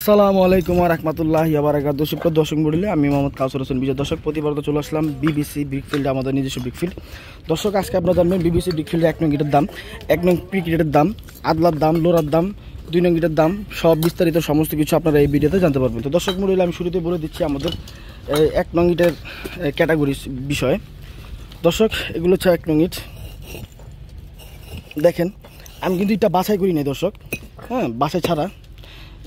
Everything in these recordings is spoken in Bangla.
আসসালামু আলাইকুম ওয়া রাহমাতুল্লাহি ওয়া বারাকাতুহু। সুপ্রিয় দর্শক মণ্ডলী, আমি মোহাম্মদ কাউসার হোসেন বিজয়। দর্শক, প্রতিবার তো চলে আসলাম বিবিসি ব্রিকফিল্ডে, আমাদের নিজস্ব ব্রিকফিল্ড। দর্শক, আজকে আপনারা জানবেন বিবিসি ব্রিকফিল্ডে 1 নং ইটের দাম, 1 নং ক্রিকেটের দাম, আদলার দাম, লোরার দাম, 2 নং ইটের দাম, সব বিস্তারিত সমস্ত কিছু আপনারা এই ভিডিওতে জানতে পারবেন। তো দর্শক মণ্ডলী, আমি শুরুতে বলে দিচ্ছি আমাদের 1 নং ইটের ক্যাটাগরি বিষয়ে। দর্শক, এগুলো হচ্ছে 1 নং ইট। দেখেন, আমি কিন্তু ইটটা বাছাই করি নাই দর্শক, হ্যাঁ, বাছাই ছাড়া।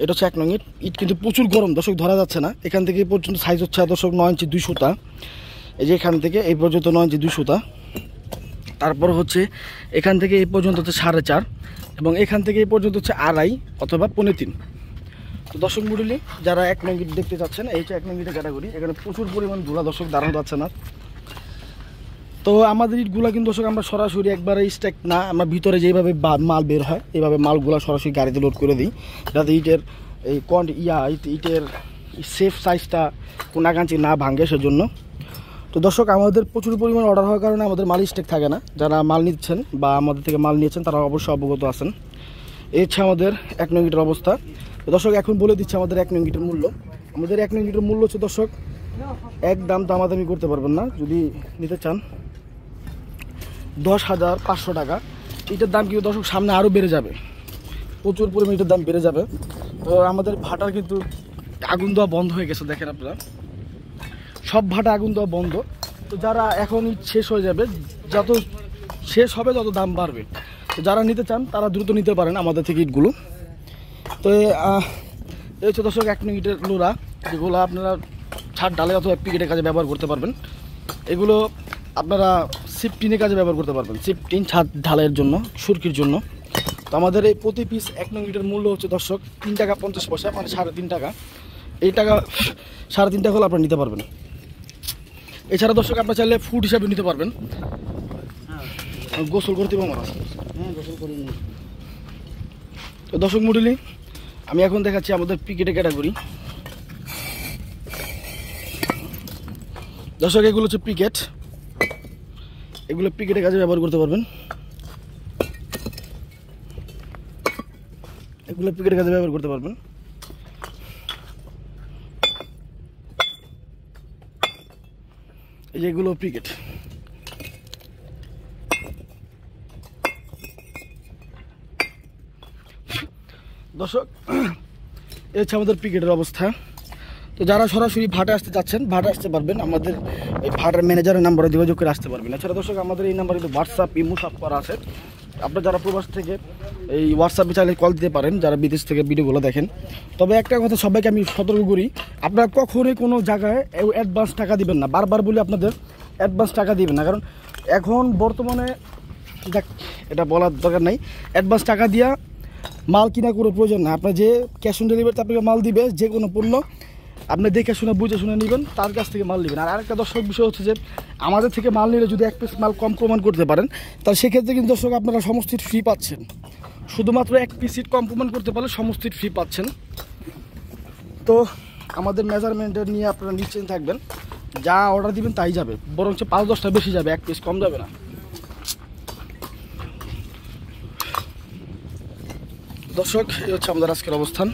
এটা হচ্ছে 1 নং ইট। ইট কিন্তু প্রচুর গরম দর্শক, ধরা যাচ্ছে না। এখান থেকে এই পর্যন্ত সাইজ হচ্ছে দর্শক 9 ইঞ্চি 2 সুতা। এই যে এখান থেকে এই পর্যন্ত 9 ইঞ্চি 2 সুতা। তারপর হচ্ছে এখান থেকে এই পর্যন্ত হচ্ছে 4.5, এবং এখান থেকে এই পর্যন্ত হচ্ছে 2.5 অথবা 3.5। তো দর্শক মণ্ডলী, যারা 1 নং ইট দেখতে চাচ্ছেন, এই হচ্ছে 1 নং ইটের ক্যাটাগরি। এখানে প্রচুর পরিমাণ ধুলা দর্শক, দাঁড়ানো যাচ্ছে না। তো আমাদের ইটগুলো কিন্তু দর্শক আমরা সরাসরি একবারে স্ট্যাক না, আমরা ভিতরে যেভাবে মাল বের হয় এইভাবে মালগুলো সরাসরি গাড়িতে লোড করে দিই, যাতে ইটের এই ইটের সেফ সাইজটা কোনাকাঞ্চি না ভাঙে সেজন্য। তো দর্শক, আমাদের প্রচুর পরিমাণ অর্ডার হওয়ার কারণে আমাদের মাল স্ট্যাক থাকে না। যারা মাল নিচ্ছেন বা আমাদের থেকে মাল নিয়েছেন তারা অবশ্যই অবগত আছেন। এই হচ্ছে আমাদের 1 নং ইটের অবস্থা। তো দর্শক, এখন বলে দিচ্ছি আমাদের 1 নং ইটের মূল্য। আমাদের 1 নং ইটের মূল্য হচ্ছে দর্শক, এক দাম দামাদামি করতে পারবেন না। যদি নিতে চান 10,500 টাকা। এটার দাম কিন্তু দর্শক সামনে আরও বেড়ে যাবে, প্রচুর পরিমাণে এটার দাম বেড়ে যাবে। তো আমাদের ভাটার কিন্তু আগুন দেওয়া বন্ধ হয়ে গেছে, দেখেন আপনারা, সব ভাটা আগুন দেওয়া বন্ধ। তো যারা এখন ইট শেষ হয়ে যাবে, যত শেষ হবে তত দাম বাড়বে। তো যারা নিতে চান তারা দ্রুত নিতে পারেন আমাদের থেকে ইটগুলো। তো এই হচ্ছে দর্শক 1 নং ইটের লোরা, যেগুলো আপনারা ছাদ ডালে অথবা পিকেটের কাজে ব্যবহার করতে পারবেন। এগুলো আপনারা সিফটিনের কাজে ব্যবহার করতে পারবেন, সিফটিন ছাদ ঢালাইয়ের জন্য, সুরকির জন্য। তো আমাদের এই প্রতি পিস 1 নং ইটের মূল্য হচ্ছে দর্শক 3 টাকা 50 পয়সা, মানে 3.5 টাকা। এই টাকা 3.5 টাকা হলে আপনারা নিতে পারবেন। এছাড়া দর্শক, আপনারা চাইলে ফুড হিসাবে নিতে পারবেন। গোসল করতে পারবো না, হ্যাঁ, গোসল করি। তো দর্শক মণ্ডলী, আমি এখন দেখাচ্ছি আমাদের পিকেটের ক্যাটাগরি। দর্শক, এগুলো হচ্ছে পিকেট। এগুলো পিকেটের কাজে ব্যবহার করতে পারবেন। এগুলো পিকেটের কাজে ব্যবহার করতে পারবেন। এই যে এগুলো পিকেট। দর্শক, এই হচ্ছে আমাদের পিকেটের অবস্থা। তো যারা সরাসরি ভাটা আসতে যাচ্ছেন, ভাটা আসতে পারবেন, আমাদের এই ভাটার ম্যানেজারের নাম্বারে যোগাযোগ করে আসতে পারবেন। এছাড়া দর্শক, আমাদের এই নাম্বারে হোয়াটসঅ্যাপ, ইমো সব করা আছে। আপনারা যারা প্রবাস থেকে এই হোয়াটসঅ্যাপে চাইলে কল দিতে পারেন, যারা বিদেশ থেকে ভিডিওগুলো দেখেন। তবে একটা কথা সবাইকে আমি সতর্ক করি, আপনারা কখনোই কোনো জায়গায় অ্যাডভান্স টাকা দিবেন না। বারবার বলি আপনাদের, অ্যাডভান্স টাকা দিবেন না, কারণ এখন বর্তমানে এটা বলার দরকার নাই, অ্যাডভান্স টাকা দিয়া মাল কিনা কোনো প্রয়োজন না। আপনার যে ক্যাশ অন ডেলিভারিতে আপনাকে মাল দিবে, যে কোনো পণ্য আপনি দেখে শুনে বুঝে শুনে নেবেন, তার কাছ থেকে মাল নেবেন। আর আরেকটা দর্শক বিষয় হচ্ছে যে, আমাদের থেকে মাল নিলে যদি 1 পিস মাল কম প্রমাণ করতে পারেন, তাহলে সেক্ষেত্রে কিন্তু দর্শক আপনারা সমস্ত ইট ফ্রি পাচ্ছেন। শুধুমাত্র 1 পিস ইট কম প্রমাণ করতে পারলে সমস্ত ইট ফ্রি পাচ্ছেন। তো আমাদের মেজারমেন্টের নিয়ে আপনারা নিশ্চিন্ত থাকবেন, যা অর্ডার দিবেন তাই যাবে, বরঞ্চ 5-10টা বেশি যাবে, 1 পিস কম যাবে না। দর্শক, এই হচ্ছে আমাদের আজকের অবস্থান।